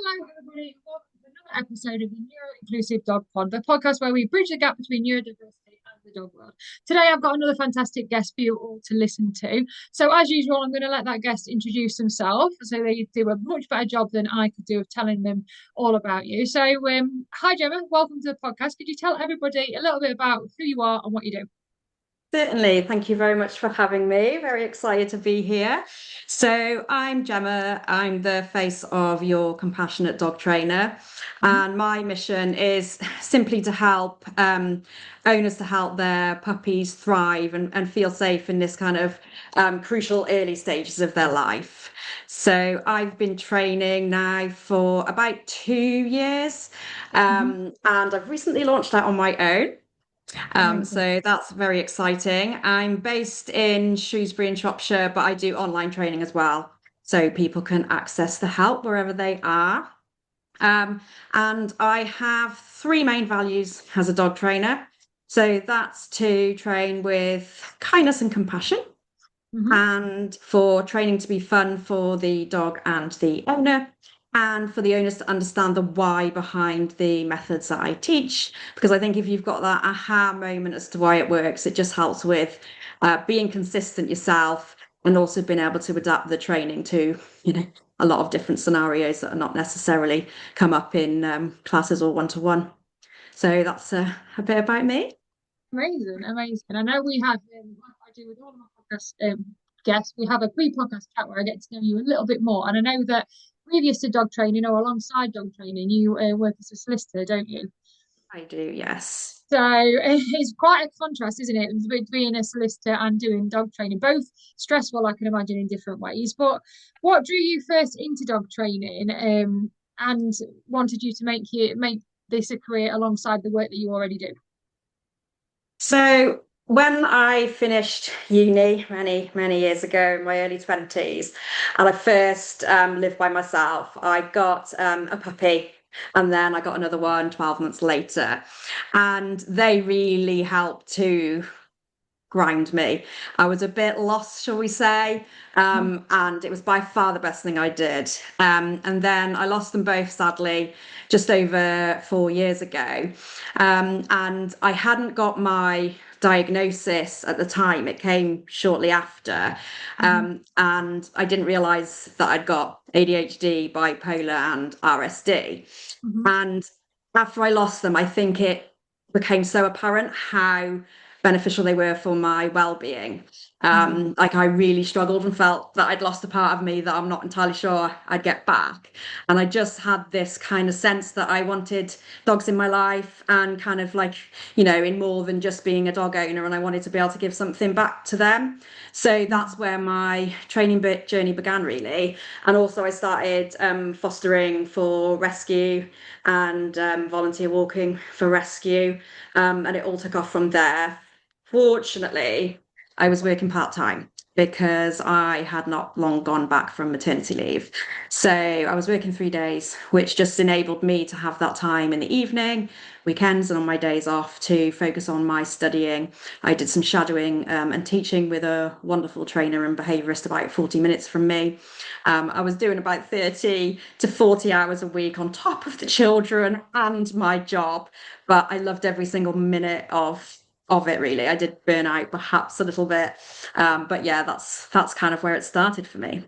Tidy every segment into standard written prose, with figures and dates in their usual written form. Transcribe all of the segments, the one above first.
Hello, everybody. Welcome to another episode of the Neuro-Inclusive Dog Pod, the podcast where we bridge the gap between neurodiversity and the dog world. Today, I've got another fantastic guest for you all to listen to. So, as usual, I'm going to let that guest introduce themselves so they do a much better job than I could do of telling them all about you. So, hi, Jemma. Welcome to the podcast. Could you tell everybody a little bit about who you are and what you do? Certainly. Thank you very much for having me. Very excited to be here. So, I'm Gemma. I'm the face of your compassionate dog trainer. Mhm. And my mission is simply to help owners to help their puppies thrive and feel safe in this kind of crucial early stages of their life. So, I've been training now for about 2 years. Mhm. And I've recently launched out on my own. Amazing. So that's very exciting. I'm based in Shrewsbury in Shropshire, but I do online training as well. So people can access the help wherever they are. Um, and I have three main values as a dog trainer. So that's to train with kindness and compassion, Mhm. and for training to be fun for the dog and the owner, and for the owners to understand the why behind the methods that I teach. Because I think if you've got that aha moment as to why it works, it just helps with being consistent yourself and also being able to adapt the training to, a lot of different scenarios that are not necessarily come up in classes or one-to-one. So that's a bit about me. Amazing, amazing. I know we have, like I do with all of my podcast guests, we have a pre-podcast chat where I get to know you a little bit more. And I know that previous to dog training or alongside dog training, you work as a solicitor, don't you? I do, yes. So it's quite a contrast, isn't it, with being a solicitor and doing dog training? Both stressful, I can imagine, in different ways. But what drew you first into dog training, and wanted you to make this a career alongside the work that you already do? So when I finished uni many, many years ago in my early 20s, and I first lived by myself, I got a puppy, and then I got another one 12 months later. And they really helped to grind me. I was a bit lost, shall we say, and it was by far the best thing I did. And then I lost them both, sadly, just over 4 years ago. And I hadn't got my diagnosis at the time. It came shortly after. Mhm. And I didn't realize that I'd got ADHD, bipolar, and RSD. Mhm. And after I lost them, I think it became so apparent how beneficial they were for my well-being. Mhm. Like I really struggled and felt that I'd lost a part of me that I'm not entirely sure I'd get back. And I just had this kind of sense that I wanted dogs in my life and kind of like, in more than just being a dog owner. And I wanted to be able to give something back to them. So that's where my training journey began, really. And also, I started fostering for rescue and volunteer walking for rescue. And it all took off from there. Fortunately, I was working part-time because I had not long gone back from maternity leave. So I was working 3 days, which just enabled me to have that time in the evening, weekends, and on my days off to focus on my studying. I did some shadowing and teaching with a wonderful trainer and behaviourist about 40 minutes from me. I was doing about 30 to 40 hours a week on top of the children and my job, but I loved every single minute of it, really. I did burn out perhaps a little bit, but yeah, that's kind of where it started for me.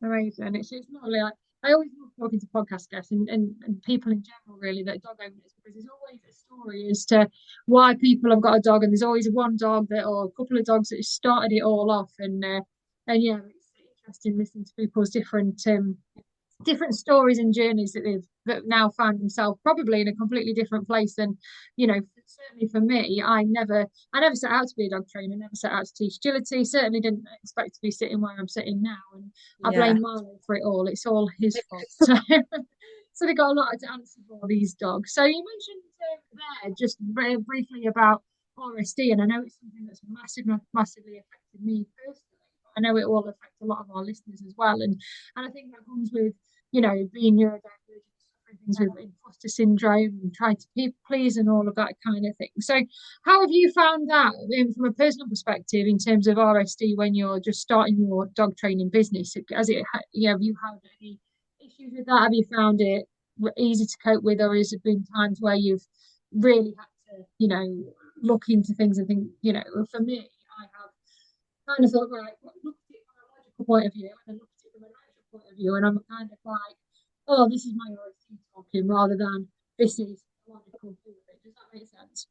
Amazing. It's not really like I always love talking to podcast guests and people in general, really, that dog owners, because there's always a story as to why people have got a dog, and there's always one dog that or a couple of dogs that started it all off, and yeah, it's interesting listening to people's different stories and journeys that now find themselves probably in a completely different place than, certainly for me. I never set out to be a dog trainer, never set out to teach agility, certainly didn't expect to be sitting where I'm sitting now, and I Yeah. blame Marlowe for it all. It's all his fault. So so they got a lot to answer for, these dogs. So you mentioned there just very briefly about RSD, and I know it's something that's massively affected me personally. I know it will affect a lot of our listeners as well, and I think that comes with, being neurodivergent, suffering things with imposter syndrome and trying to people please and all of that kind of thing. So, how have you found that from a personal perspective in terms of RSD when you're just starting your dog training business? Have you had any issues with that? Have you found it easy to cope with, or has it been times where you've really had to, look into things and think, for me, I have kind of thought, right, well, look at it from a logical point of view and then look at it from a natural point of view. And I'm kind of like, oh, this is my OSD talking rather than this is a logical view of it. Does that make sense?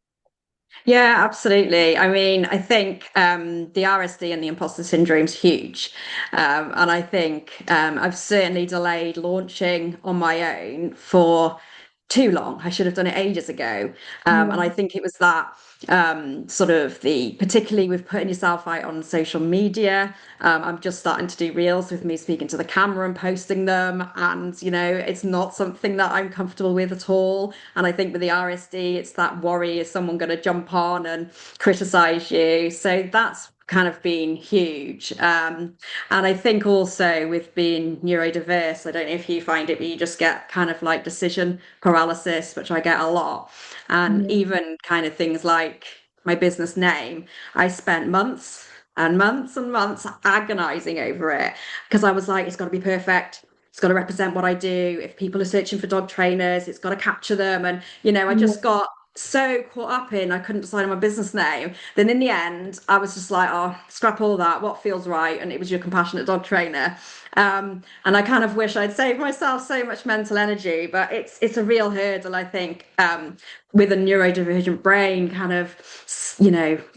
Yeah, absolutely. I mean, I think the RSD and the imposter syndrome is huge. And I think I've certainly delayed launching on my own for too long. I should have done it ages ago. And I Yeah. think it was that sort of particularly with putting yourself out on social media. I'm just starting to do reels with me speaking to the camera and posting them. And, it's not something that I'm comfortable with at all. And I think with the RSD, it's that worry, is someone going to jump on and criticize you? So that's kind of been huge. And I think also with being neurodiverse, I don't know if you find it, but you just get kind of like decision paralysis, which I get a lot. And Yeah. even kind of things like my business name, I spent months and months and months agonizing over it because I was like, it's got to be perfect. It's got to represent what I do. If people are searching for dog trainers, it's got to capture them. And, I just Yeah. got so caught up in I couldn't decide on my business name. Then in the end, I was just like, oh, scrap all that. What feels right? And it was your compassionate dog trainer. And I kind of wish I'd saved myself so much mental energy, but it's a real hurdle, I think, with a neurodivergent brain, kind of,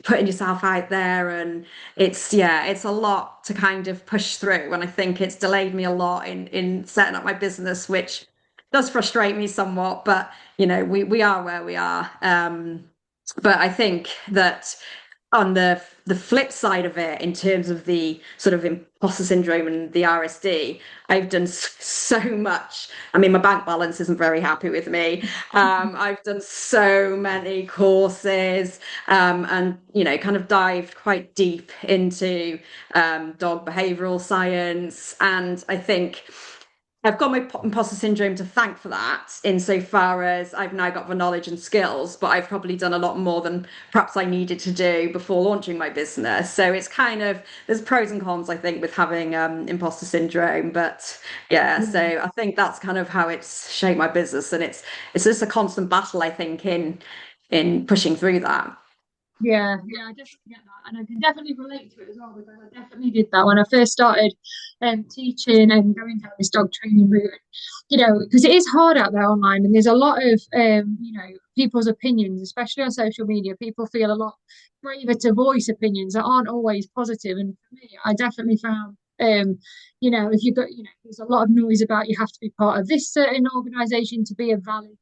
putting yourself out there, and it's a lot to kind of push through. And I think it's delayed me a lot in setting up my business, which does frustrate me somewhat, but we are where we are. But I think that on the flip side of it, in terms of the sort of imposter syndrome and the RSD, I've done so much. I mean, my bank balance isn't very happy with me. I've done so many courses, and kind of dived quite deep into dog behavioral science, and I think I've got my imposter syndrome to thank for that, insofar as I've now got the knowledge and skills, but I've probably done a lot more than perhaps I needed to do before launching my business. So it's kind of, there's pros and cons, I think, with having imposter syndrome. But yeah, so Yeah. I think that's kind of how it's shaped my business, and it's just a constant battle, I think, in pushing through that. Yeah, I definitely get that, and I can definitely relate to it as well because I definitely did that when I first started teaching and going down this dog training route. Because it is hard out there online, and there's a lot of people's opinions, especially on social media. People feel a lot braver to voice opinions that aren't always positive, and for me, I definitely found. If you got, there's a lot of noise about you have to be part of this certain organization to be a valid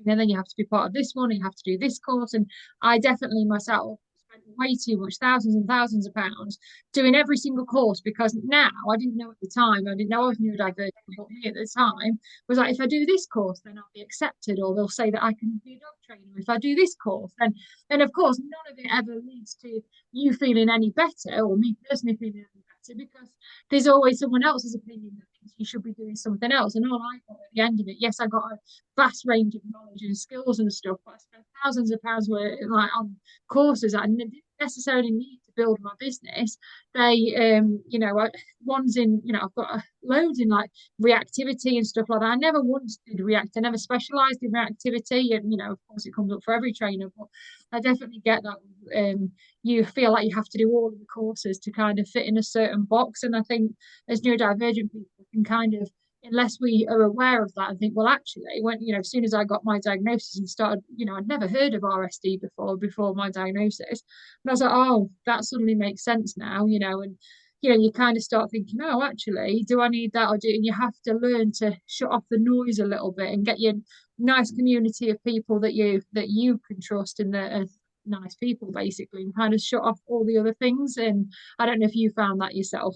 trainer, then you have to be part of this one, and you have to do this course, and I definitely myself spent way too much, thousands and thousands of pounds, doing every single course because now I didn't know at the time, I didn't know I was neurodivergent, but me at the time was like, if I do this course, then I'll be accepted, or they'll say that I can be a dog trainer. If I do this course, then, and of course, none of it ever leads to you feeling any better or me personally feeling any better because there's always someone else's opinion that thinks you should be doing something else. And all I got at the end of it, yes, I got a vast range of knowledge and skills and stuff, but I spent thousands of pounds worth, like on courses that I didn't necessarily need to build my business. They, one's in, I've got loads in like reactivity and stuff like that. I never once did react. I never specialised in reactivity, and of course, it comes up for every trainer. But I definitely get that. You feel like you have to do all of the courses to kind of fit in a certain box, and I think as neurodivergent people can kind of, unless we are aware of that and think, well, actually, when as soon as I got my diagnosis and started, I'd never heard of RSD before my diagnosis, and I was like, oh, that suddenly makes sense now, and you kind of start thinking, oh, actually, do I need that or do? And you have to learn to shut off the noise a little bit and get your nice community of people that you can trust and that are nice people, basically, and kind of shut off all the other things. And I don't know if you found that yourself.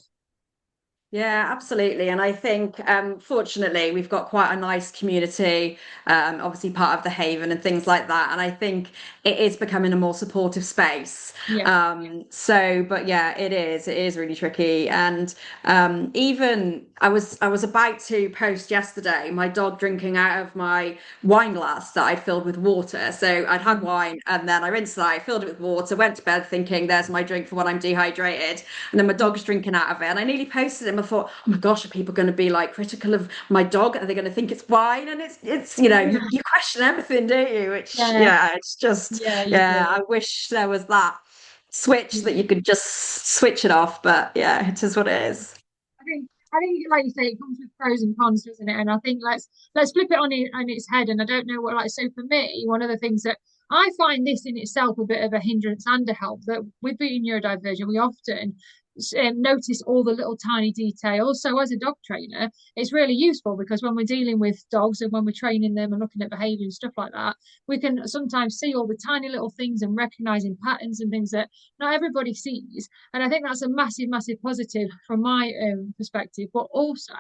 Yeah, absolutely. And I think, fortunately, we've got quite a nice community, obviously part of the Haven and things like that. And I think it is becoming a more supportive space. Yeah. But yeah, it is really tricky. And even I was about to post yesterday my dog drinking out of my wine glass that I'd filled with water. So I'd had wine and then I rinsed that, I filled it with water, went to bed thinking there's my drink for when I'm dehydrated. And then my dog's drinking out of it. And I nearly posted it them, I thought, oh my gosh, are people going to be like critical of my dog? Are they going to think it's fine? And it's you know, Yeah, you question everything, don't you? Which, yeah, yeah, it's just, yeah, you yeah, do. I wish there was that switch that you could just switch it off. But yeah, it is what it is. I think, like you say, it comes with pros and cons, doesn't it? And I think let's flip it on its head. And I don't know what like. So for me, one of the things that I find this in itself a bit of a hindrance and a help that with being neurodivergent, we often notice all the little tiny details. So as a dog trainer, it's really useful because when we're dealing with dogs and when we're training them and looking at behaviour and stuff like that, we can sometimes see all the tiny little things and recognizing patterns and things that not everybody sees. And I think that's a massive, massive positive from my perspective. But also,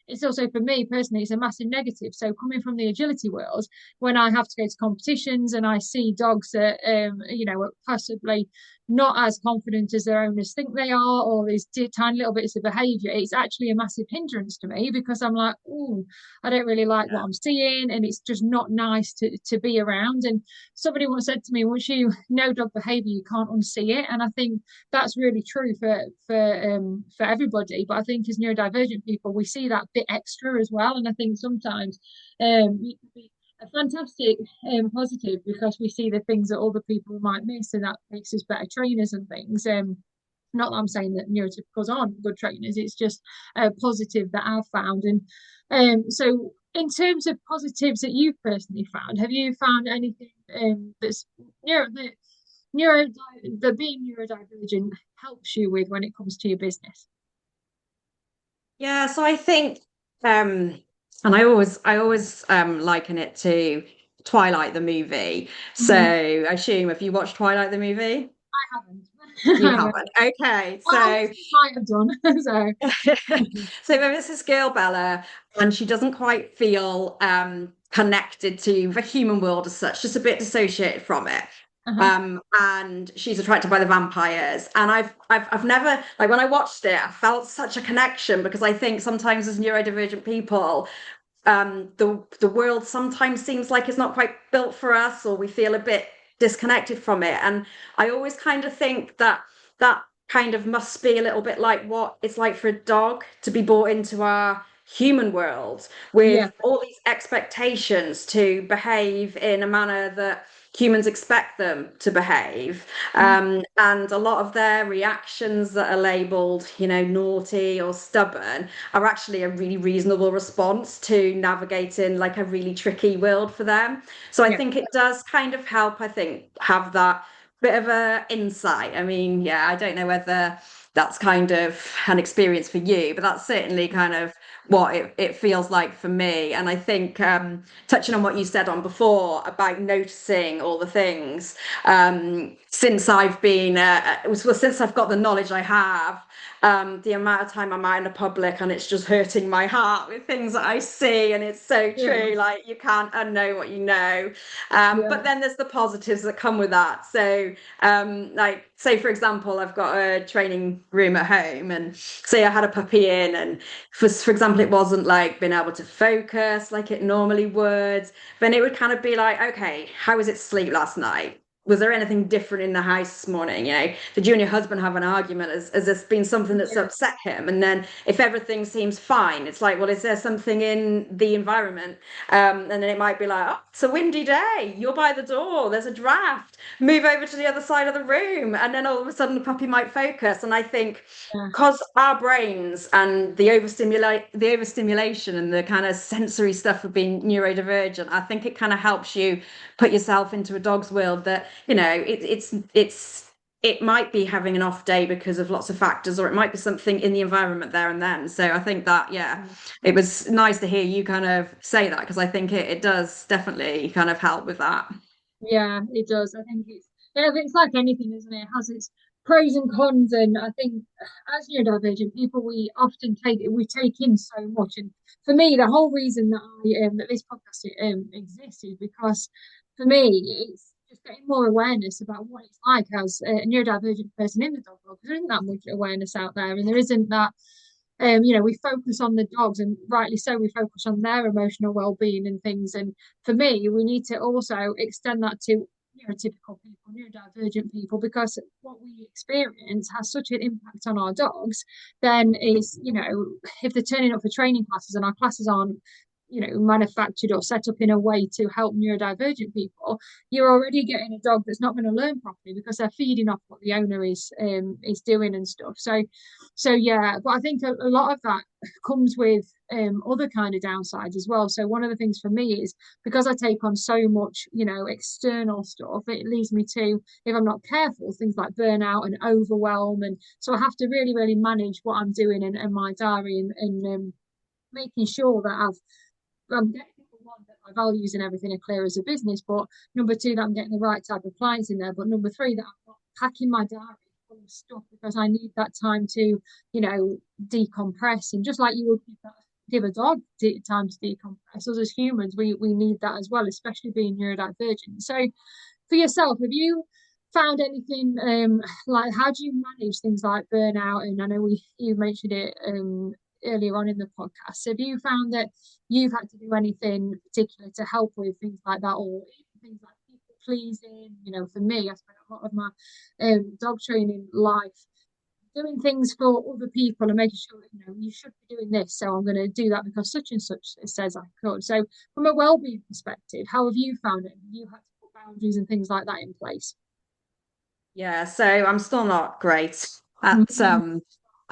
it's also for me personally, it's a massive negative. So coming from the agility world, when I have to go to competitions and I see dogs that are possibly not as confident as their owners think they are, or these tiny little bits of behaviour, it's actually a massive hindrance to me because I'm like, oh, I don't really like what I'm seeing, and it's just not nice to be around. And somebody once said to me, once you know dog behaviour, you can't unsee it. And I think that's really true for everybody. But I think as neurodivergent people, we see that bit extra as well. And I think sometimes it can be a fantastic positive because we see the things that other people might miss, and that makes us better trainers and things. Not that I'm saying that neurotypicals aren't good trainers, it's just a positive that I've found. And so in terms of positives that you've personally found, have you found anything that's that neuro that being neurodivergent helps you with when it comes to your business? Yeah, so I think and I always liken it to Twilight the movie. So Mhm. I assume if you watched Twilight the movie, I haven't. you haven't. Okay, I so might have done. So so there's this girl Bella, and she doesn't quite feel connected to the human world as such, just a bit dissociated from it. uh-huh. And she's attracted by the vampires. And I've never like when I watched it, I felt such a connection because I think sometimes as neurodivergent people, the world sometimes seems like it's not quite built for us, or we feel a bit disconnected from it. And I always kind of think that that kind of must be a little bit like what it's like for a dog to be brought into our human world Yeah. with all these expectations to behave in a manner that humans expect them to behave. Mhm. And a lot of their reactions that are labeled, naughty or stubborn are actually a really reasonable response to navigating like a really tricky world for them. So I Yeah. think it does kind of help, I think, have that bit of a insight. I mean, yeah, I don't know whether that's kind of an experience for you, but that's certainly kind of what it feels like for me. And I think touching on what you said on before about noticing all the things, since I've been since I've got the knowledge I have, the amount of time I'm out in the public and it's just hurting my heart with things that I see, and it's so Yeah. true, like you can't unknow what you know. Yeah. But then there's the positives that come with that. So like say for example, I've got a training room at home, and say I had a puppy in, and for example, it wasn't like being able to focus like it normally would, then it would kind of be like, okay, how was its sleep last night? Was there anything different in the house this morning? Did you and your husband have an argument? Has this been something that's Yeah. upset him? And then if everything seems fine, it's like, well, is there something in the environment? And then it might be like, oh, it's a windy day. You're by the door. There's a draft. Move over to the other side of the room. And then all of a sudden the puppy might focus. And I think Yeah. because our brains and the overstimulation and the kind of sensory stuff of being neurodivergent, I think it kind of helps you put yourself into a dog's world that, it might be having an off day because of lots of factors, or it might be something in the environment there and then. So I think that, yeah, it was nice to hear you kind of say that, because I think it does definitely kind of help with that. Yeah, it does. I think it's like anything, isn't it? It has its pros and cons, and I think as neurodivergent people, we take in so much. And for me, the whole reason that I that this podcast exists is because for me, it's just getting more awareness about what it's like as a neurodivergent person in the dog world. There isn't that much awareness out there, and there isn't that we focus on the dogs, and rightly so, we focus on their emotional well-being and things. And for me, we need to also extend that to neurotypical people, neurodivergent people, because what we experience has such an impact on our dogs, then is, if they're turning up for training classes and our classes aren't, manufactured or set up in a way to help neurodivergent people, you're already getting a dog that's not going to learn properly because they're feeding off what the owner is doing and stuff. So yeah, but I think a lot of that comes with other kind of downsides as well. So one of the things for me is because I take on so much, external stuff, it leads me to, if I'm not careful, things like burnout and overwhelm. And so I have to really, really manage what I'm doing and my diary and making sure that I'm getting one, that my values and everything are clear as a business, but number two, that I'm getting the right type of clients in there, but number three, that I'm not packing my diary full of stuff because I need that time to, decompress. And just like you would give a dog time to decompress, us as humans, we need that as well, especially being neurodivergent. So for yourself, have you found anything like, how do you manage things like burnout? And I know you mentioned it earlier on in the podcast. Have you found that you've had to do anything particular to help with things like that, or even things like people pleasing? For me, I spent a lot of my dog training life doing things for other people and making sure that, you should be doing this, so I'm going to do that because such and such says I could. So from a well-being perspective, how have you found it? Have you had to put boundaries and things like that in place? Yeah, so I'm still not great Mm-hmm.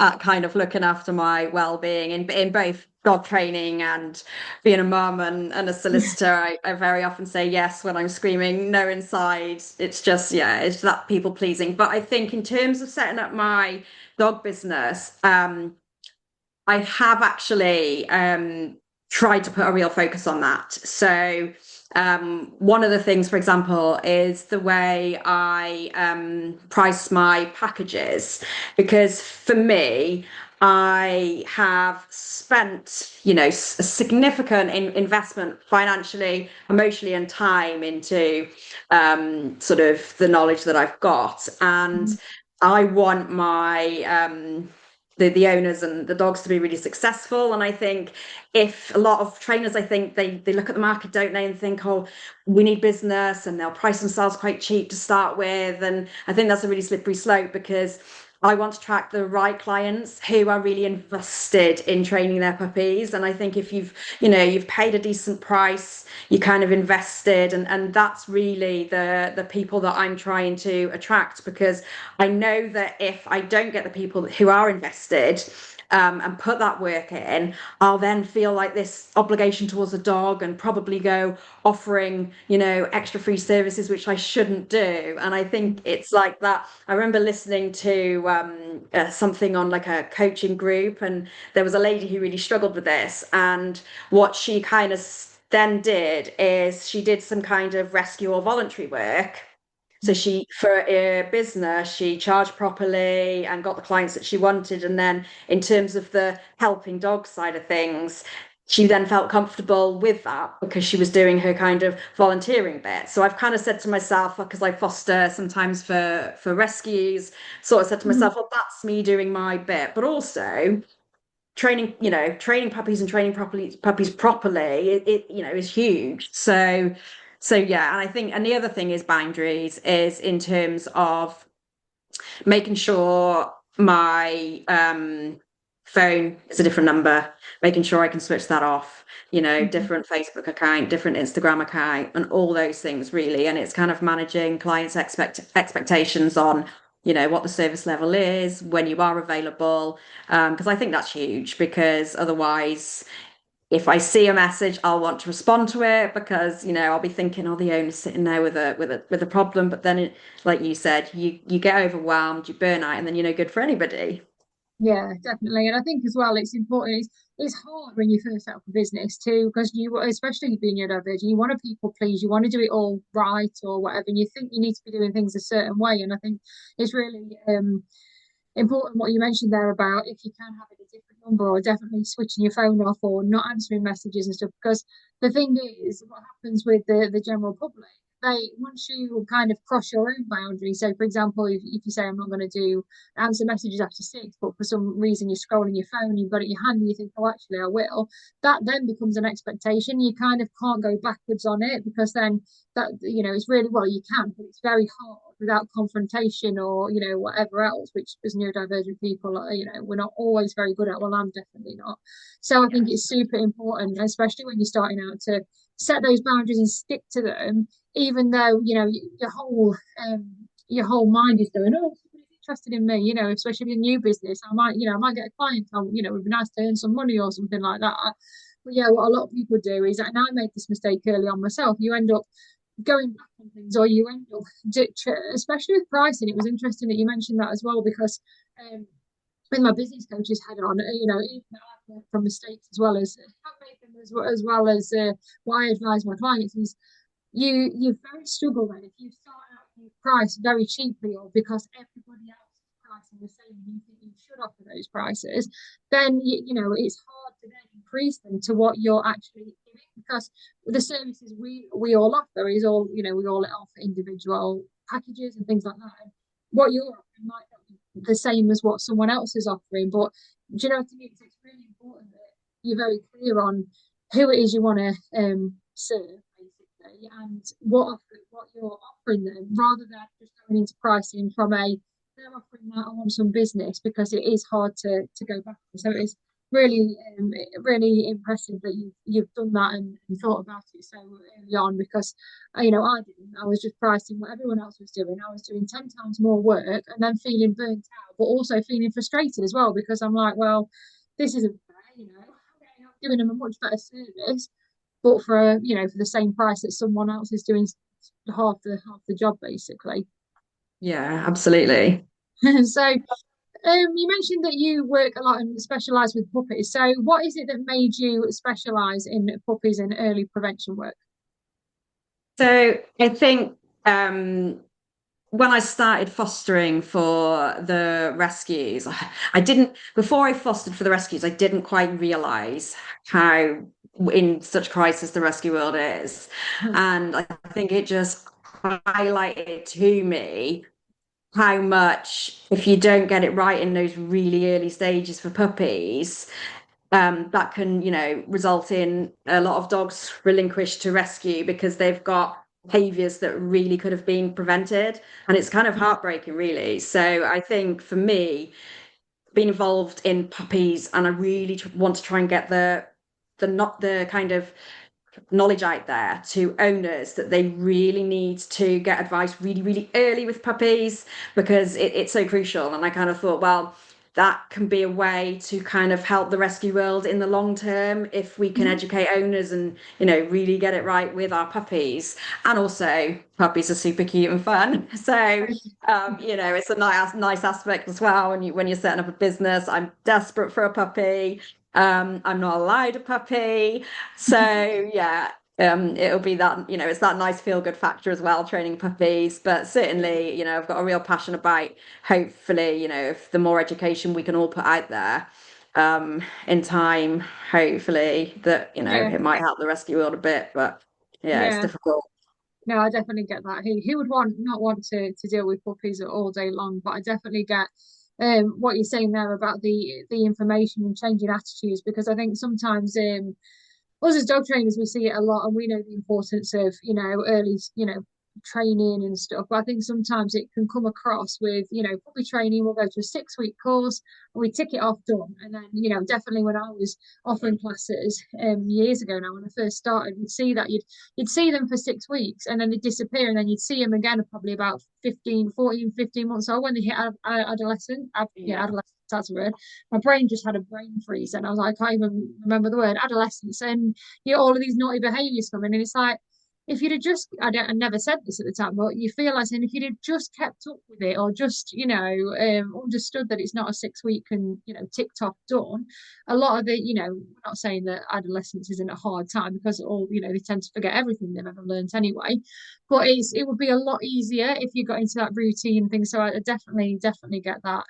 at kind of looking after my well-being in both dog training and being a mum and a Yeah. solicitor. I very often say yes when I'm screaming no inside. It's just, yeah, it's that people pleasing. But I think in terms of setting up my dog business, I have actually tried to put a real focus on that. So, one of the things, for example, is the way I price my packages, because for me, I have spent, a significant investment financially, emotionally, and time into sort of the knowledge that I've got, and I want my the owners and the dogs to be really successful. And I think if a lot of trainers, I think they look at the market, don't they, and think, oh, we need business, and they'll price themselves quite cheap to start with. And I think that's a really slippery slope, because I want to attract the right clients who are really invested in training their puppies. And I think if you've paid a decent price, you kind of invested, and that's really the people that I'm trying to attract, because I know that if I don't get the people who are invested, and put that work in, I'll then feel like this obligation towards a dog and probably go offering, extra free services, which I shouldn't do. And I think it's like that. I remember listening to something on like a coaching group, and there was a lady who really struggled with this. And what she kind of then did is she did some kind of rescue or voluntary work. So she, for a business, she charged properly and got the clients that she wanted. And then in terms of the helping dog side of things, she then felt comfortable with that because she was doing her kind of volunteering bit. So I've kind of said to myself, because I foster sometimes for rescues, sort of said to Mm-hmm. myself, well, that's me doing my bit. But also training puppies and training puppies properly, is huge. So yeah, and I think, and the other thing is boundaries, is in terms of making sure my phone is a different number, making sure I can switch that off, different Facebook account, different Instagram account, and all those things really. And it's kind of managing clients' expectations on, what the service level is, when you are available. Because I think that's huge, because otherwise, if I see a message, I'll want to respond to it, because I'll be thinking, oh, the owner's sitting there with a problem. But then, like you said, you get overwhelmed, you burn out, and then you're no good for anybody. Yeah, definitely. And I think as well, it's important. It's hard when you first set up a business too, because especially being neurodivergent, you want to people please, you want to do it all right or whatever, and you think you need to be doing things a certain way. And I think it's really important what you mentioned there about if you can have it a different number, or definitely switching your phone off or not answering messages and stuff. Because the thing is, what happens with the general public, they once you kind of cross your own boundary, so for example, if you say I'm not going to do answer messages after 6, but for some reason you're scrolling your phone, you've got it in your hand, and you think, oh, actually I will, that then becomes an expectation. You kind of can't go backwards on it, because then that, it's really, well, you can, but it's very hard without confrontation or whatever else, which as neurodivergent people, we're not always very good at. Well, I'm definitely not. So I think it's super important, especially when you're starting out, to set those boundaries and stick to them, even though your whole mind is going, oh, somebody's interested in me, especially in a new business. I might get a client, it would be nice to earn some money or something like that. But yeah, what a lot of people do is, and I made this mistake early on myself, you end up going back on things, or you end up, especially with pricing. It was interesting that you mentioned that as well, because um, with my business coaches head on, even though I've learned from mistakes, as well as have made them, as well as what I advise my clients is, you very struggle then if you start out and you price very cheaply, or because everybody else is pricing the same and you think you should offer those prices, then it's hard to then increase them to what you're actually giving, because the services we all offer is all, we all offer individual packages and things like that. And what you're offering might not be the same as what someone else is offering, but do you know what I mean? It's really important that you're very clear on who it is you want to serve, basically, and what you're offering them, rather than just going into pricing from a, they're offering that, I want some business, because it is hard to go back. So it's really really impressive that you've done that, and thought about it so early on, because I didn't. I was just pricing what everyone else was doing. I was doing 10 times more work, and then feeling burnt out, but also feeling frustrated as well, because I'm like, well, this isn't fair. I'm giving them a much better service, but for the same price that someone else is doing half the job, basically. Yeah, absolutely. So you mentioned that you work a lot and specialize with puppies. So what is it that made you specialize in puppies and early prevention work? So I think when I started fostering for the rescues, I didn't, before I fostered for the rescues, I didn't quite realize how in such crisis the rescue world is. And I think it just highlighted to me how much, if you don't get it right in those really early stages for puppies, that can, result in a lot of dogs relinquished to rescue because they've got behaviors that really could have been prevented. And it's kind of heartbreaking, really. So I think for me, being involved in puppies, and I really want to try and get the not the kind of knowledge out there to owners that they really need to get advice really, really early with puppies, because it's so crucial. And I kind of thought, well, that can be a way to kind of help the rescue world in the long term if we can Mhm. educate owners and really get it right with our puppies. And also puppies are super cute and fun, so it's a nice aspect as well when you're setting up a business. I'm desperate for a puppy. I'm not allowed a puppy. So yeah, it'll be that, it's that nice feel good factor as well, training puppies. But certainly, I've got a real passion about, hopefully, if the more education we can all put out there, in time, hopefully that, Yeah, it might help the rescue world a bit. But yeah, it's yeah. difficult. No, I definitely get that. Who would not want to deal with puppies all day long? But I definitely get what you're saying there about the information and changing attitudes, because I think sometimes us as dog trainers, we see it a lot, and we know the importance of early training and stuff. But I think sometimes it can come across with puppy training. We'll go to a 6 week course and we tick it off, done. And then definitely when I was offering classes years ago now, when I first started, we'd see that you'd see them for 6 weeks and then they'd disappear, and then you'd see them again probably about 15 months old when they hit adolescent. Yeah, Yeah. adolescence, that's a word. My brain just had a brain freeze, and I was like, I can't even remember the word adolescence, and all of these naughty behaviours coming, and it's like, if you'd have just, I never said this at the time, but you feel like saying, if you'd have just kept up with it, or just understood that it's not a 6 week and ticked off done. A lot of the, we're not saying that adolescence isn't a hard time, because all they tend to forget everything they've ever learned anyway, but it would be a lot easier if you got into that routine and things. So I definitely get that.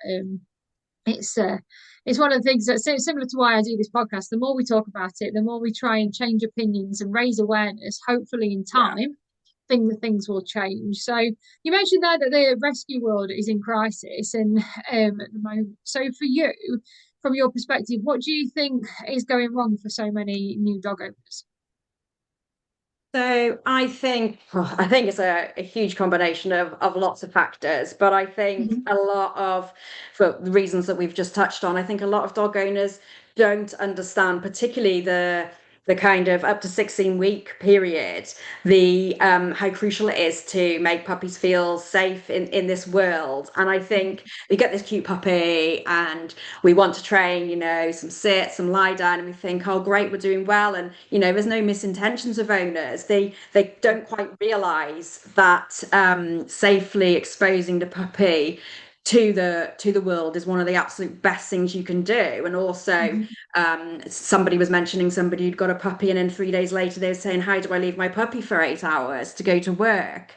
It's uh, it's one of the things that's similar to why I do this podcast. The more we talk about it, the more we try and change opinions and raise awareness. Hopefully, in Yeah. time, things will change. So you mentioned there that the rescue world is in crisis and at the moment. So for you, from your perspective, what do you think is going wrong for so many new dog owners? So I think it's a huge combination of lots of factors, but I think Mhm. a lot of, for the reasons that we've just touched on, I think a lot of dog owners don't understand, particularly the kind of up to 16-week period, the how crucial it is to make puppies feel safe in this world. And I think we get this cute puppy and we want to train, some sit, some lie down, and we think, oh, great, we're doing well. And, there's no misintentions of owners. They don't quite realize that safely exposing the puppy to the world is one of the absolute best things you can do. And also, Mhm. somebody was mentioning somebody who'd got a puppy, and then 3 days later they were saying, how do I leave my puppy for 8 hours to go to work?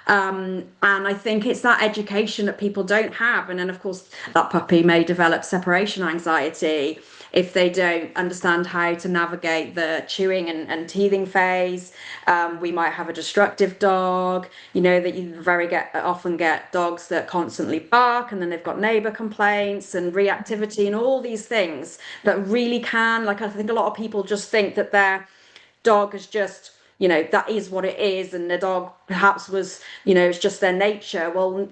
And I think it's that education that people don't have. And then, of course, that puppy may develop separation anxiety if they don't understand how to navigate the chewing and teething phase. We might have a destructive dog, that you very often get dogs that constantly bark, and then they've got neighbor complaints and reactivity and all these things that really can, like, I think a lot of people just think that their dog is just, that is what it is, and the dog perhaps was, it's just their nature. Well,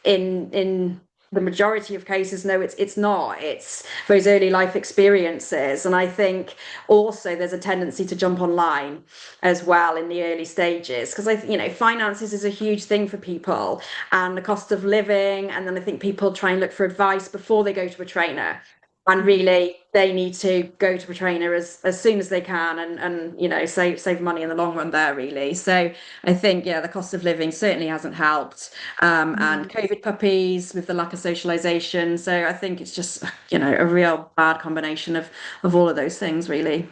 in the majority of cases, no, it's not. It's those early life experiences. And I think also there's a tendency to jump online as well in the early stages, because finances is a huge thing for people, and the cost of living. And then I think people try and look for advice before they go to a trainer, and really they need to go to a trainer as soon as they can, and save money in the long run there, really. So I think, yeah, the cost of living certainly hasn't helped, and Mm. COVID puppies with the lack of socialization. So I think it's just, a real bad combination of all of those things, really.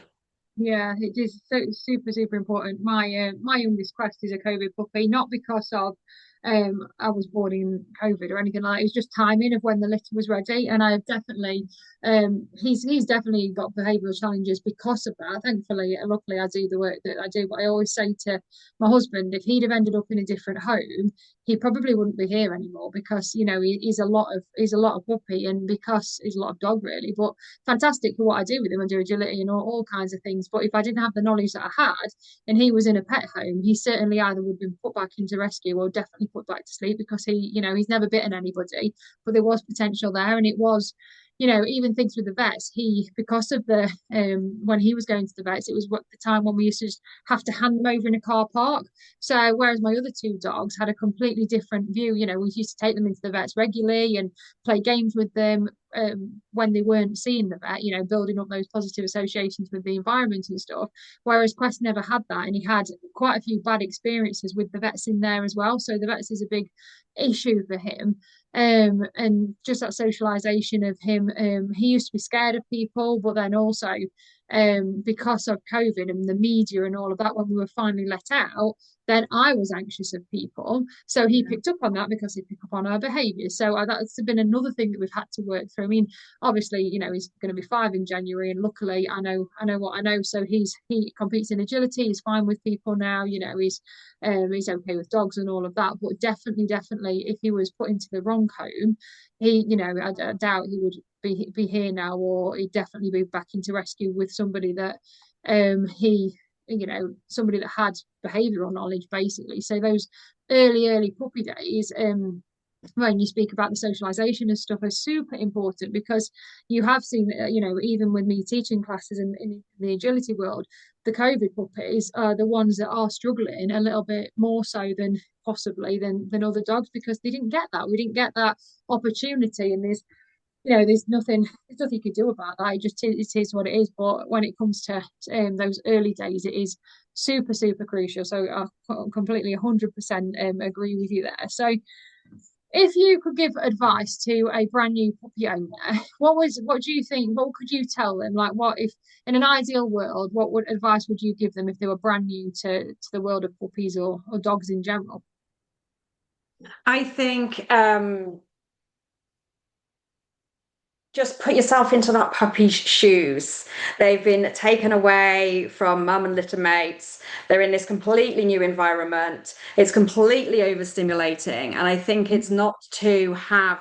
Yeah, it is so super, super important. My youngest Quest is a COVID puppy, not because of I was born in COVID or anything like that. It was just timing of when the litter was ready. And I have definitely he's definitely got behavioural challenges because of that. Thankfully, luckily I do the work that I do. But I always say to my husband, if he'd have ended up in a different home, he probably wouldn't be here anymore because, he's a lot of puppy and because he's a lot of dog really. But fantastic for what I do with him. I do agility and all kinds of things. But if I didn't have the knowledge that I had and he was in a pet home, he certainly either would have been put back into rescue or definitely put back to sleep because he's never bitten anybody. But there was potential there, and it was. Even things with the vets, because of the when he was going to the vets, it was what the time when we used to just have to hand them over in a car park. So whereas my other two dogs had a completely different view, we used to take them into the vets regularly and play games with them, when they weren't seeing the vet, building up those positive associations with the environment and stuff. Whereas Quest never had that, and he had quite a few bad experiences with the vets in there as well. So the vets is a big issue for him. And just that socialization of him, he used to be scared of people, but then also because of COVID and the media and all of that, when we were finally let out, then I was anxious of people. So he picked up on that because he picked up on our behaviour. So that's been another thing that we've had to work through. I mean, obviously, he's going to be 5 in January, and luckily, I know what I know. So he competes in agility. He's fine with people now. He's okay with dogs and all of that. But definitely, if he was put into the wrong home, I doubt he would be here now, or he'd definitely be back into rescue with somebody that he somebody that had behavioral knowledge basically. So those early puppy days, when you speak about the socialization and stuff, are super important because you have seen, even with me teaching classes in the agility world, the COVID puppies are the ones that are struggling a little bit more so than possibly than other dogs because they didn't get that. We didn't get that opportunity, and there's nothing you could do about that. It is what it is. But when it comes to those early days, it is super, super crucial. So I completely 100% agree with you there. So if you could give advice to a brand new puppy owner, what do you think? What could you tell them? Like, what if in an ideal world, what would advice would you give them if they were brand new to the world of puppies or dogs in general? I think just put yourself into that puppy's shoes. They've been taken away from mum and litter mates. They're in this completely new environment. It's completely overstimulating. And I think it's not to have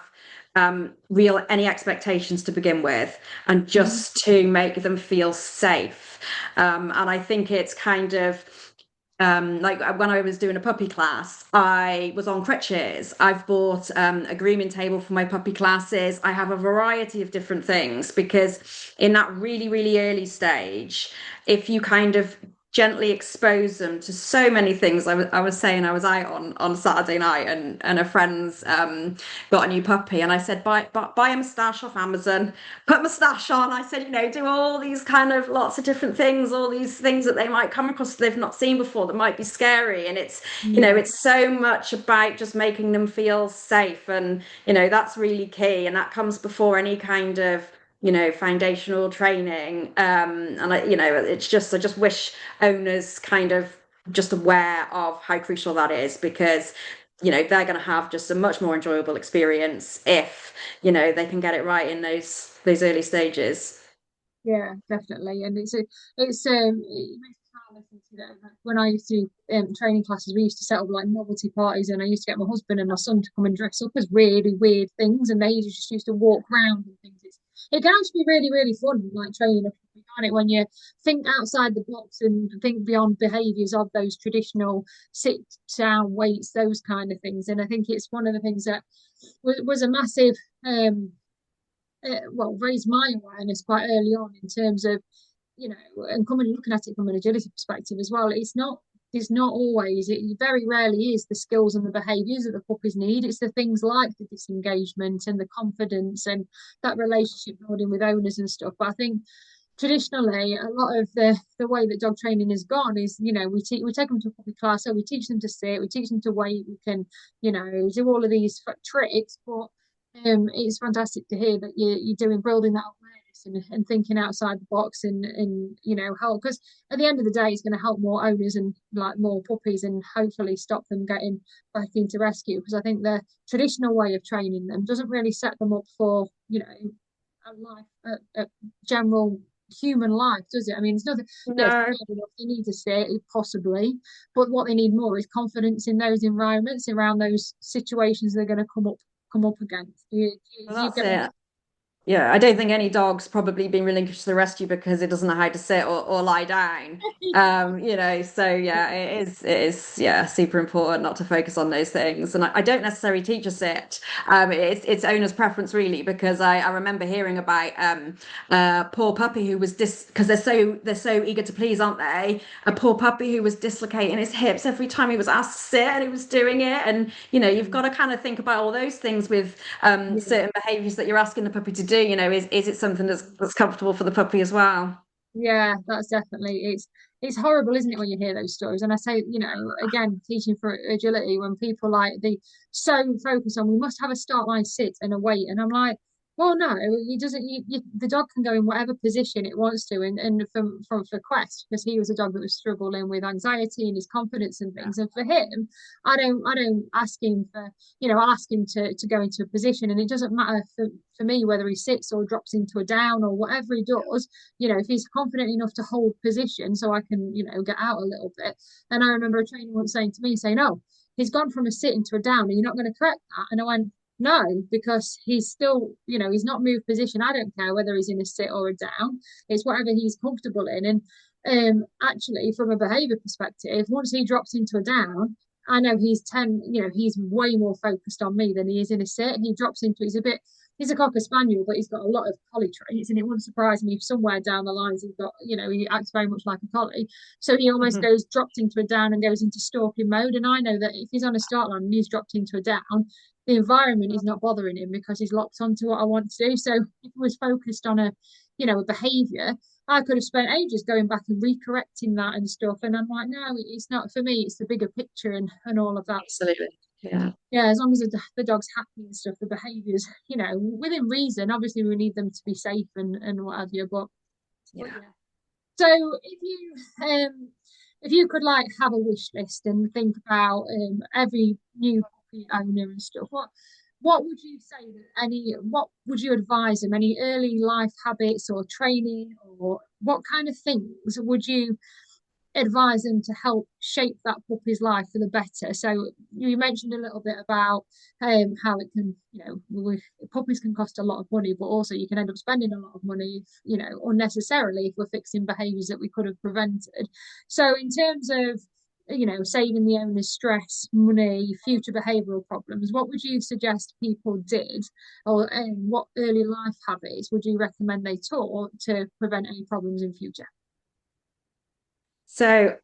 real any expectations to begin with, and Mhm. just to make them feel safe. And I think it's kind of like when I was doing a puppy class, I was on crutches. I've bought a grooming table for my puppy classes. I have a variety of different things because in that really, really early stage, if you kind of gently expose them to so many things. I was saying I was out on Saturday night, and a friend's got a new puppy, and I said buy a moustache off Amazon, put moustache on. I said, do all these kind of lots of different things, all these things that they might come across that they've not seen before that might be scary. And it's, Yeah, it's so much about just making them feel safe. And, that's really key. And that comes before any kind of, foundational training. And it's just, I just wish owners kind of just aware of how crucial that is, because they're going to have just a much more enjoyable experience if they can get it right in those early stages. yeah, definitely. And it makes me kind of listen to that. Like, when I used to training classes, we used to set up like novelty parties, and I used to get my husband and my son to come and dress up as really weird things, and they just used to walk around and things. It can actually be really, really fun, like training a puppy, can't it? When you think outside the box and think beyond behaviours of those traditional sit down weights, those kind of things. And I think it's one of the things that was a massive raised my awareness quite early on in terms of, and coming and looking at it from an agility perspective as well. It's not always, it very rarely is the skills and the behaviours that the puppies need. It's the things like the disengagement and the confidence and that relationship building with owners and stuff. But I think traditionally a lot of the way that dog training has gone is, we take them to a puppy class, so we teach them to sit, we teach them to wait, we can, do all of these tricks. But it's fantastic to hear that you're doing building that awareness and thinking outside the box and help, because at the end of the day it's going to help more owners and like more puppies, and hopefully stop them getting back into rescue, because I think the traditional way of training them doesn't really set them up for a life, a general human life, does it? I mean, it's nothing. Yeah, it's No, bad enough. They need to sit, possibly, but what they need more is confidence in those environments, around those situations they're going to come up against. well, Do you that's get what it. Yeah, I don't think any dog's probably been relinquished to the rescue because it doesn't know how to sit or lie down. So yeah, yeah, super important not to focus on those things. And I don't necessarily teach a sit. It's owner's preference really, because I remember hearing about a poor puppy who was because they're so eager to please, aren't they? A poor puppy who was dislocating his hips every time he was asked to sit, and he was doing it. And you've got to kind of think about all those things with yeah, certain behaviors that you're asking the puppy to do. Is it something that's comfortable for the puppy as well? yeah, that's definitely, it's horrible, isn't it, when you hear those stories? And I say, again, teaching for agility, when people like they so focus on we must have a start line sit and a wait, and I'm like, well, no, he doesn't. The dog can go in whatever position it wants to, and for Quest, because he was a dog that was struggling with anxiety and his confidence and things, and for him, I don't ask him for, I'll ask him to go into a position, and it doesn't matter for me whether he sits or drops into a down or whatever he does. If he's confident enough to hold position so I can, get out a little bit. And I remember a trainer once saying to me, saying, "Oh, he's gone from a sit into a down. Are you not going to correct that?" And I went, "No, because he's still, he's not moved position. I don't care whether he's in a sit or a down. It's whatever he's comfortable in." And actually, from a behaviour perspective, once he drops into a down, I know he's way more focused on me than he is in a sit. He drops into, he's a cocker spaniel, but he's got a lot of collie traits, and it wouldn't surprise me if somewhere down the lines he's got, he acts very much like a collie. So he almost dropped into a down and goes into stalking mode. And I know that if he's on a start line and he's dropped into a down, the environment is not bothering him because he's locked onto what I want to do. So if he was focused on a behaviour, I could have spent ages going back and recorrecting that and stuff. And I'm like, no, it's not for me. It's the bigger picture and all of that. Absolutely. Yeah. Yeah, as long as the dog's happy and stuff, the behaviours, within reason. Obviously, we need them to be safe and what have you. But Yeah. yeah. So if you could like have a wish list and think about every new puppy owner and stuff, what would you say that what would you advise them? Any early life habits or training, or what kind of things would you advise them to help shape that puppy's life for the better? So you mentioned a little bit about how it can, puppies can cost a lot of money, but also you can end up spending a lot of money, unnecessarily if we're fixing behaviours that we could have prevented. So in terms of saving the owner's stress, money, future behavioural problems, what would you suggest people did, or what early life habits would you recommend they taught to prevent any problems in future? So,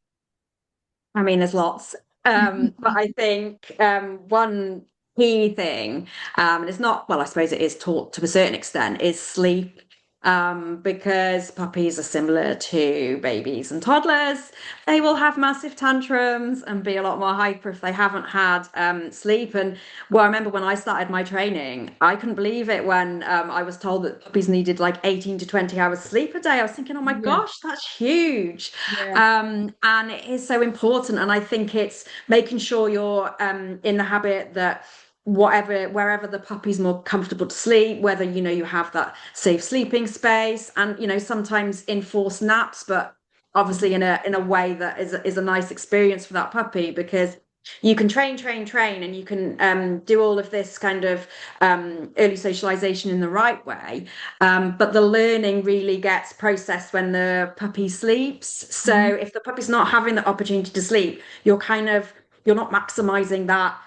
I mean, there's lots. But I think one key thing, and it's not, well, I suppose it is taught to a certain extent, is sleep. Because puppies are similar to babies and toddlers. They will have massive tantrums and be a lot more hyper if they haven't had sleep. And well, I remember when I started my training, I couldn't believe it when I was told that puppies needed like 18 to 20 hours sleep a day. I was thinking, oh my Yeah, gosh, that's huge. yeah. And it is so important. And I think it's making sure you're in the habit that wherever the puppy's more comfortable to sleep, whether you have that safe sleeping space, and sometimes enforce naps, but obviously in a way that is a nice experience for that puppy, because you can train, and you can do all of this kind of early socialization in the right way. But the learning really gets processed when the puppy sleeps. So Mhm. if the puppy's not having the opportunity to sleep, you're not maximizing that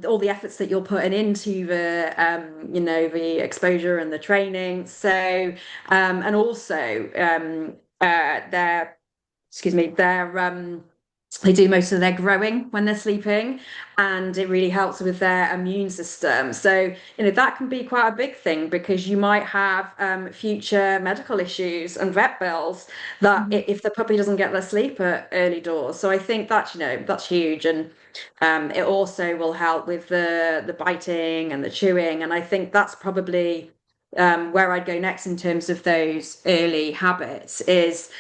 all the efforts that you're putting into the exposure and the training. So and also they do most of their growing when they're sleeping, and it really helps with their immune system. So, that can be quite a big thing, because you might have future medical issues and vet bills that Mhm. if the puppy doesn't get their sleep at early doors. So I think that's huge. And it also will help with the biting and the chewing. And I think that's probably where I'd go next in terms of those early habits is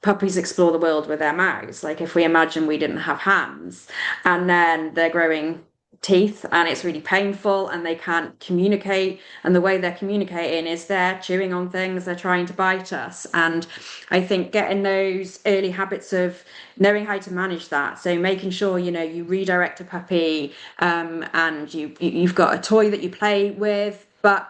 puppies explore the world with their mouths. Like if we imagine we didn't have hands, and then they're growing teeth and it's really painful and they can't communicate, and the way they're communicating is they're chewing on things, they're trying to bite us. And I think getting those early habits of knowing how to manage that, so making sure you redirect a puppy, and you've got a toy that you play with, but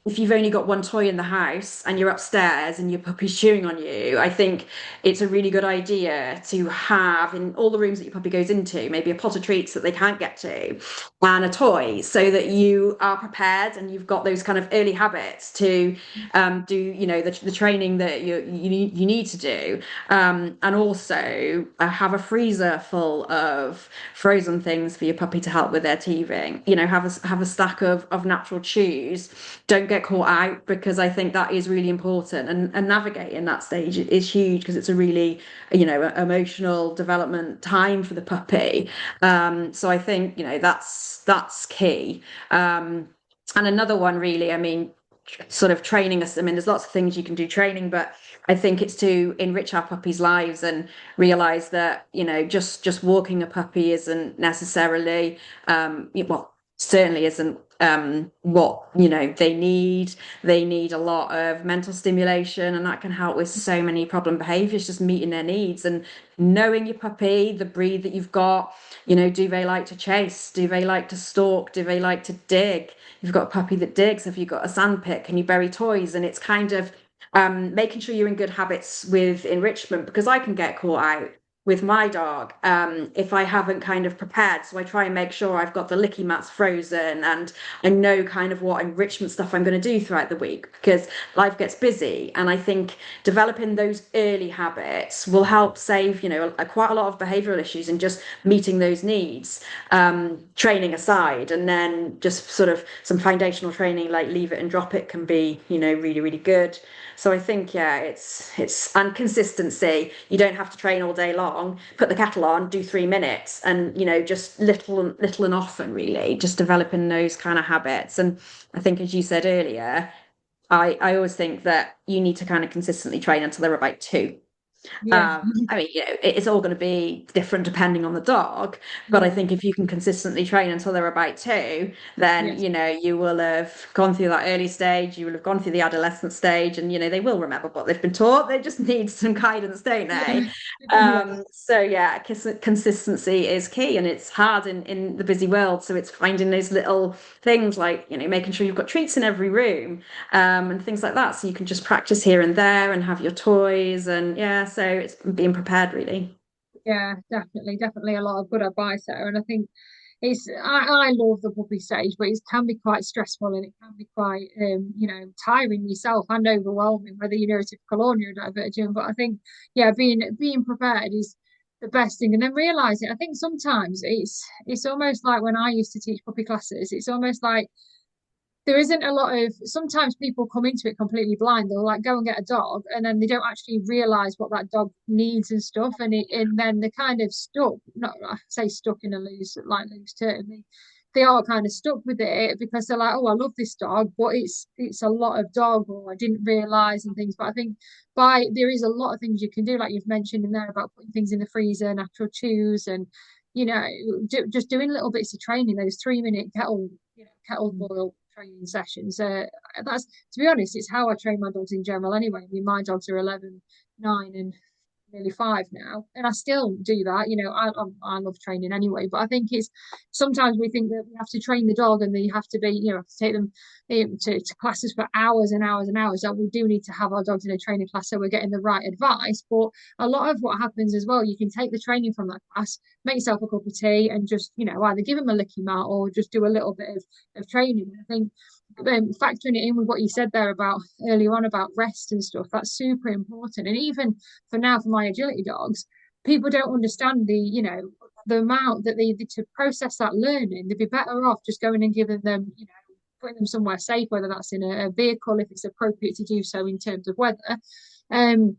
if you've only got one toy in the house and you're upstairs and your puppy's chewing on you, I think it's a really good idea to have in all the rooms that your puppy goes into, maybe a pot of treats that they can't get to, and a toy, so that you are prepared and you've got those kind of early habits to do, the training that you need to do. And also have a freezer full of frozen things for your puppy to help with their teething. Have a stack of natural chews. Don't get caught out, because I think that is really important, and navigating that stage is huge, because it's a really emotional development time for the puppy. So I think that's key. And another one, really, I mean, sort of training us. I mean, there's lots of things you can do training, but I think it's to enrich our puppies' lives and realize that, just walking a puppy isn't necessarily, well, certainly isn't what, they need. They need a lot of mental stimulation, and that can help with so many problem behaviors, just meeting their needs. And knowing your puppy, the breed that you've got, do they like to chase? Do they like to stalk? Do they like to dig? You've got a puppy that digs. Have you got a sandpick? Can you bury toys? And it's kind of making sure you're in good habits with enrichment, because I can get caught out with my dog if I haven't kind of prepared. So I try and make sure I've got the licky mats frozen, and I know kind of what enrichment stuff I'm going to do throughout the week, because life gets busy. And I think developing those early habits will help save, quite a lot of behavioral issues, and just meeting those needs, training aside. And then just sort of some foundational training like leave it and drop it can be, really, really good. So I think, yeah, it's and consistency. You don't have to train all day long. Put the kettle on, do 3 minutes, and just little and often, really, just developing those kind of habits. And I think, as you said earlier, I always think that you need to kind of consistently train until they're about two. Yeah. I mean, it's all going to be different depending on the dog, but I Yeah. think if you can consistently train until they're about 2, then, Yes. you will have gone through that early stage, you will have gone through the adolescent stage, and, they will remember what they've been taught. They just need some guidance, don't they? Yeah. Yeah. So yeah, consistency is key, and it's hard in the busy world. So it's finding those little things like, making sure you've got treats in every room, and things like that. So you can just practice here and there and have your toys. And yeah, so it's being prepared really. Yeah, definitely a lot of good advice there. And I think I love the puppy stage, but it can be quite stressful and it can be quite tiring yourself and overwhelming, whether you're neurotypical or neurodivergent. But I think being prepared is the best thing. And then realizing, I think sometimes it's almost like when I used to teach puppy classes, it's almost like there isn't a lot of, sometimes people come into it completely blind. They'll like go and get a dog and then they don't actually realize what that dog needs and stuff, and then they're kind of stuck, not I say stuck in a loose term, they are kind of stuck with it because they're like, oh, I love this dog, but it's a lot of dog, or I didn't realize and things. But I think by there is a lot of things you can do, like you've mentioned in there about putting things in the freezer, natural chews, and you know just doing little bits of training, those 3 minute kettle boil training sessions. That's, to be honest, it's how I train my dogs in general anyway. I mean, my dogs are 11, 9, and nearly 5 now, and I still do that. I love training anyway, but I think it's sometimes we think that we have to train the dog and they have to be, have to take them to classes for hours and hours and hours. That we do need to have our dogs in a training class so we're getting the right advice. But a lot of what happens as well, you can take the training from that class, make yourself a cup of tea, and just either give them a licky mat or just do a little bit of training. I think factoring it in with what you said there about earlier on about rest and stuff, that's super important. And even for now, for my agility dogs, people don't understand the amount that they to process that learning. They'd be better off just going and giving them, putting them somewhere safe, whether that's in a vehicle if it's appropriate to do so in terms of weather. Um,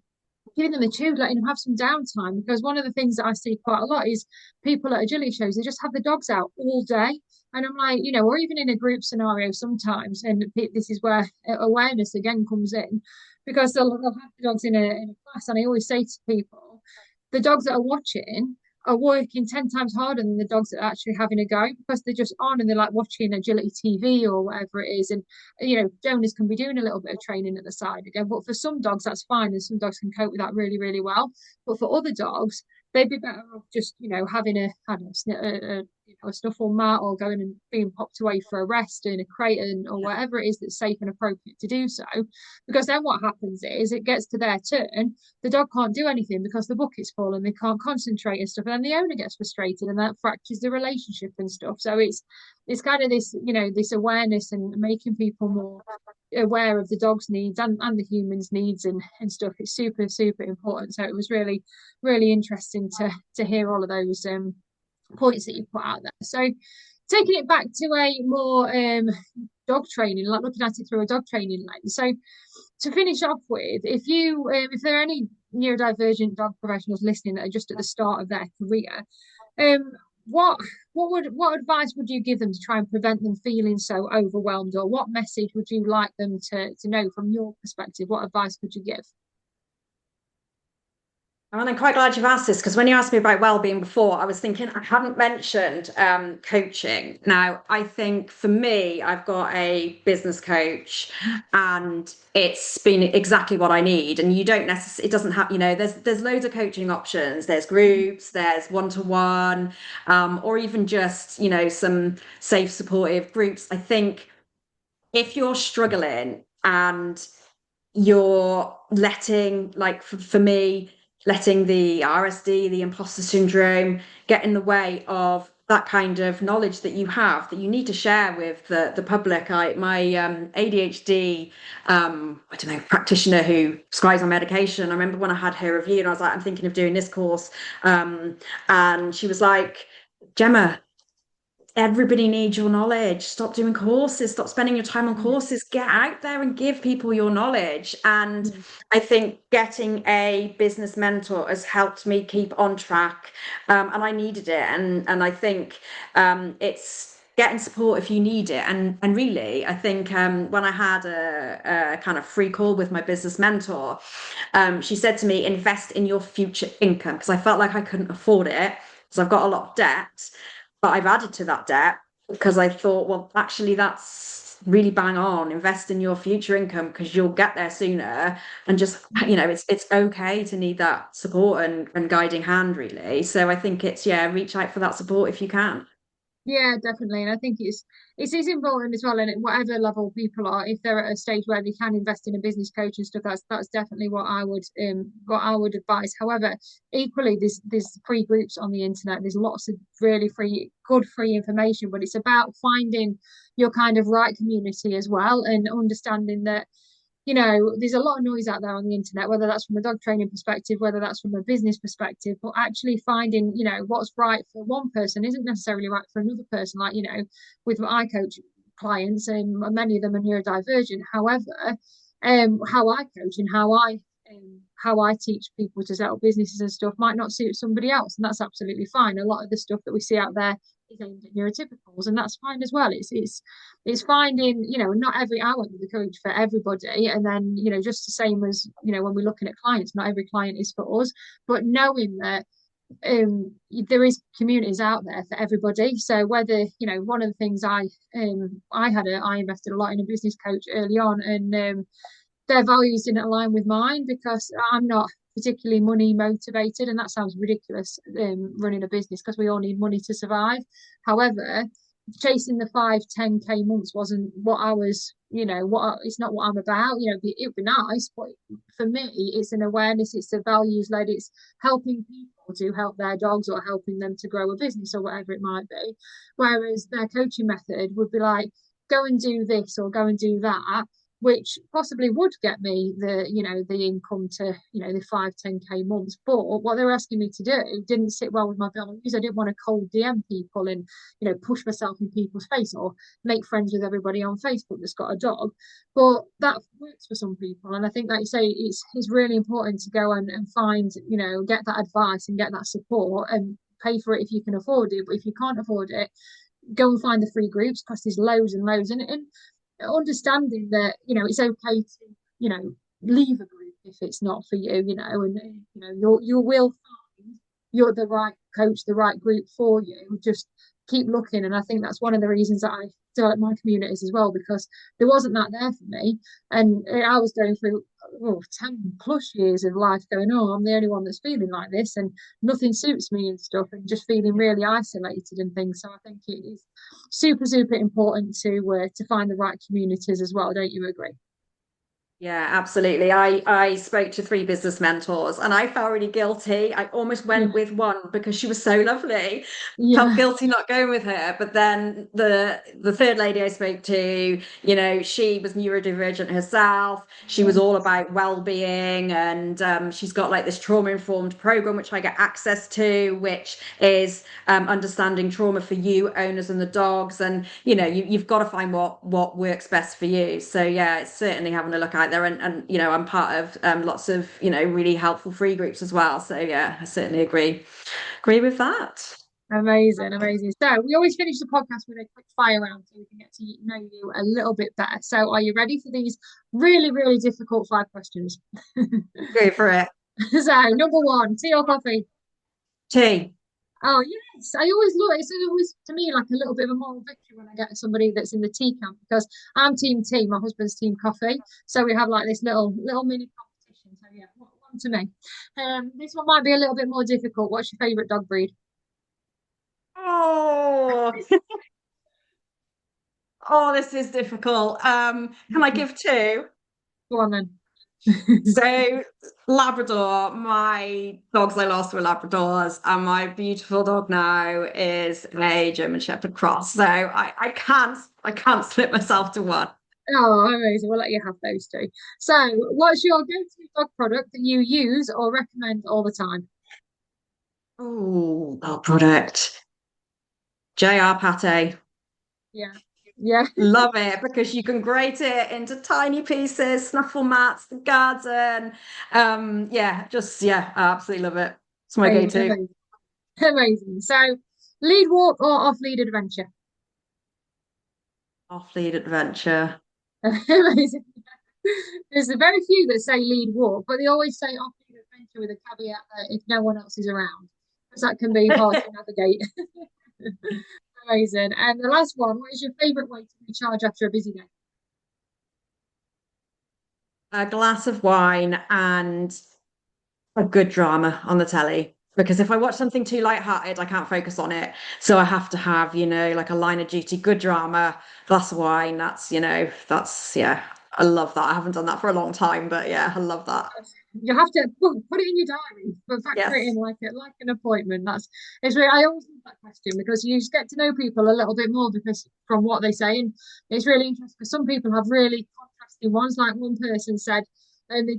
Giving them a chew, letting them have some downtime. Because one of the things that I see quite a lot is people at agility shows, they just have the dogs out all day. And I'm like, or even in a group scenario sometimes. And this is where awareness again comes in, because they'll have the dogs in a class. And I always say to people, the dogs that are watching are working 10 times harder than the dogs that are actually having a go, because they're just on and they're like watching agility TV or whatever it is. And, donors can be doing a little bit of training at the side again. But for some dogs, that's fine. And some dogs can cope with that really, really well. But for other dogs, they'd be better off just, having I don't know, a snuffle mat, or going and being popped away for a rest in a crate or whatever it is that's safe and appropriate to do so. Because then what happens is it gets to their turn, the dog can't do anything because the bucket's full and they can't concentrate and stuff. And then the owner gets frustrated and that fractures the relationship and stuff. So it's kind of this, this awareness and making people more aware of the dog's needs and the humans' needs and stuff. It's super, super important. So it was really, really interesting to hear all of those points that you put out there. So taking it back to a more dog training, like looking at it through a dog training lens. So to finish off with, if there are any neurodivergent dog professionals listening that are just at the start of their career, um, what what advice would you give them to try and prevent them feeling so overwhelmed, or what message would you like them to know from your perspective? What advice would you give? And I'm quite glad you've asked this, because when you asked me about well-being before, I was thinking I hadn't mentioned coaching. Now, I think for me, I've got a business coach, and it's been exactly what I need. And you don't necessarily, it doesn't have, there's loads of coaching options. There's groups, there's one-to-one, or even just, some safe, supportive groups. I think if you're struggling and you're letting, like for me, letting the RSD, the imposter syndrome, get in the way of that kind of knowledge that you have that you need to share with the public. My ADHD, I don't know, practitioner who prescribes my medication. I remember when I had her review and I was like, I'm thinking of doing this course. And she was like, Jemma, everybody needs your knowledge. Stop doing courses, stop spending your time on courses, get out there and give people your knowledge. And I think getting a business mentor has helped me keep on track. And I needed it. And I think it's getting support if you need it. And really, I think when I had a kind of free call with my business mentor, she said to me, invest in your future income, because I felt like I couldn't afford it because I've got a lot of debt, but I've added to that debt because I thought, well, actually, that's really bang on. Invest in your future income because you'll get there sooner. And just, it's okay to need that support and guiding hand, really. So I think it's, yeah, reach out for that support if you can. Yeah, definitely. And I think it's important as well. And at whatever level people are, if they're at a stage where they can invest in a business coach and stuff, that's definitely what I would advise. However, equally, there's free groups on the internet. There's lots of really good free information, but it's about finding your kind of right community as well, and understanding that there's a lot of noise out there on the internet, whether that's from a dog training perspective, whether that's from a business perspective, but actually finding, what's right for one person isn't necessarily right for another person. Like, with my coach clients, and many of them are neurodivergent. However, how I coach and how I teach people to set up businesses and stuff might not suit somebody else, and that's absolutely fine. A lot of the stuff that we see out there is aimed at neurotypicals, and that's fine as well. It's finding, not every hour with the coach for everybody. And then, just the same as, when we're looking at clients, not every client is for us, but knowing that there is communities out there for everybody. So whether, one of the things I invested a lot in a business coach early on, and their values didn't align with mine because I'm not particularly money motivated, and that sounds ridiculous, running a business, because we all need money to survive. However, chasing the 5-10k months wasn't what I was, it's not what I'm about. It'd be nice, but for me it's an awareness, it's a values led, it's helping people to help their dogs, or helping them to grow a business, or whatever it might be. Whereas their coaching method would be like, go and do this or go and do that, which possibly would get me the income to, the 5-10k months. But what they were asking me to do didn't sit well with my values. I didn't want to cold DM people and, push myself in people's face, or make friends with everybody on Facebook that's got a dog. But that works for some people. And I think, like you say, it's really important to go and find, get that advice and get that support, and pay for it if you can afford it. But if you can't afford it, go and find the free groups, because there's loads and loads. And understanding that, it's okay to, leave a group if it's not for you, and you will find you're the right coach, the right group for you. Just keep looking. And I think that's one of the reasons that I developed my communities as well, because there wasn't that there for me. And I was going through 10 plus years of life going, oh, I'm the only one that's feeling like this, and nothing suits me and stuff, and just feeling really isolated and things. So I think it is super, super important to find the right communities as well. Don't you agree? Yeah, absolutely. I spoke to three business mentors and I felt really guilty. I almost Yeah. went with one because she was so lovely. Felt Yeah. guilty not going with her. But then the third lady I spoke to, she was neurodivergent herself. She was all about well-being, and she's got like this trauma-informed program which I get access to, which is understanding trauma for you, owners, and the dogs. And you've got to find what works best for you. So yeah, it's certainly having a look out there. And I'm part of lots of really helpful free groups as well. So yeah, I certainly agree with that. Amazing, amazing. So we always finish the podcast with a quick fire round so we can get to know you a little bit better. So are you ready for these really, really difficult 5 questions? Go for it. So number one, tea or coffee? Tea. Oh yes, I always look. It's always to me like a little bit of a moral victory when I get somebody that's in the tea camp, because I'm team tea, my husband's team coffee. So we have like this little mini competition. So yeah, one to me. This one might be a little bit more difficult. What's your favourite dog breed? Oh, oh, this is difficult. Can I give two? Go on then. So, Labrador, my dogs I lost were Labradors, and my beautiful dog now is a German Shepherd cross. So I can't slip myself to one. Oh, amazing. We'll let you have those two. So, what's your go-to dog product that you use or recommend all the time? Oh, that product. JR Pate. Yeah. Yeah. Love it because you can grate it into tiny pieces, snuffle mats, the garden. I absolutely love it. It's my go-to. Amazing. Amazing. So, lead walk or off-lead adventure? Off lead adventure. Amazing. There's a very few that say lead walk, but they always say off lead adventure with a caveat that if no one else is around, because that can be hard to navigate. Amazing. And the last one, what is your favourite way to recharge after a busy day? A glass of wine and a good drama on the telly. Because if I watch something too light-hearted, I can't focus on it. So I have to have, like a line of duty, good drama, glass of wine. Yeah, I love that. I haven't done that for a long time, but yeah, I love that. You have to put it in your diary, but factor it in Yes. like an appointment. That's it's really I always love that question because you just get to know people a little bit more because from what they say, and it's really interesting because some people have really contrasting ones. Like one person said, and they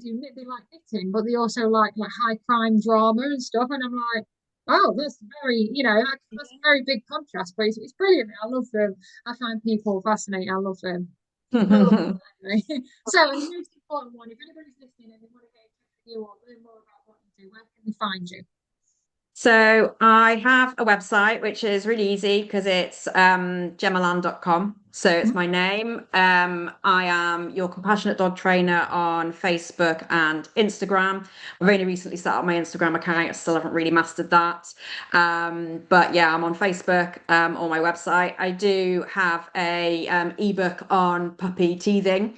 like knitting, but they also like high crime drama and stuff. And I'm like, oh, that's very that's a very big contrast, but it's brilliant. I love them. I find people fascinating. I love them. I love them anyway. So, and the most important one, if anybody's listening and they want to get in touch with you or learn more about what you do, where can they find you? So I have a website which is really easy because it's gemmaland.com. So it's Mhm. my name. I am your compassionate dog trainer on Facebook and Instagram. I've only recently set up my Instagram account. I still haven't really mastered that. But yeah, I'm on Facebook or my website. I do have a ebook on puppy teething,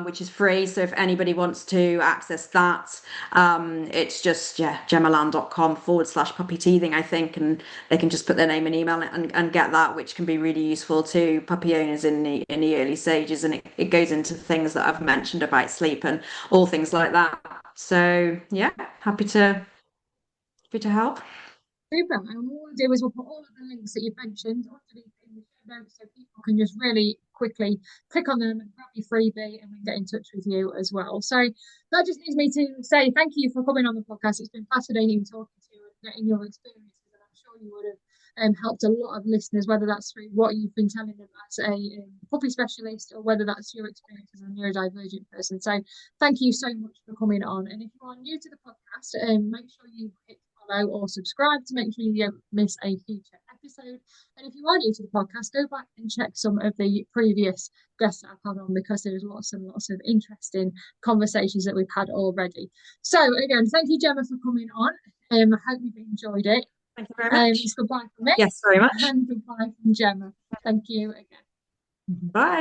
which is free. So if anybody wants to access that, it's just, yeah, gemmaland.com/puppy teething, I think, and they can just put their name and email and get that, which can be really useful to puppy owners in the early stages. And it goes into things that I've mentioned about sleep and all things like that. So yeah, happy to help. Super. And what we'll do is we'll put all of the links that you've mentioned underneath in the show notes so people can just really quickly click on them and grab your freebie and we can get in touch with you as well. So that just leaves me to say thank you for coming on the podcast. It's been fascinating talking to you and getting your experiences. And I'm sure you would have helped a lot of listeners, whether that's through what you've been telling them as a puppy specialist or whether that's your experience as a neurodivergent person. So thank you so much for coming on. And if you are new to the podcast, make sure you hit follow or subscribe to make sure you don't miss a future episode. And if you are new to the podcast, go back and check some of the previous guests that I've had on because there's lots and lots of interesting conversations that we've had already. So again, thank you, Jemma, for coming on. I hope you've enjoyed it. Thank you very much. It's goodbye from me Yes, very much. and goodbye from Jemma. Thank you again. Bye.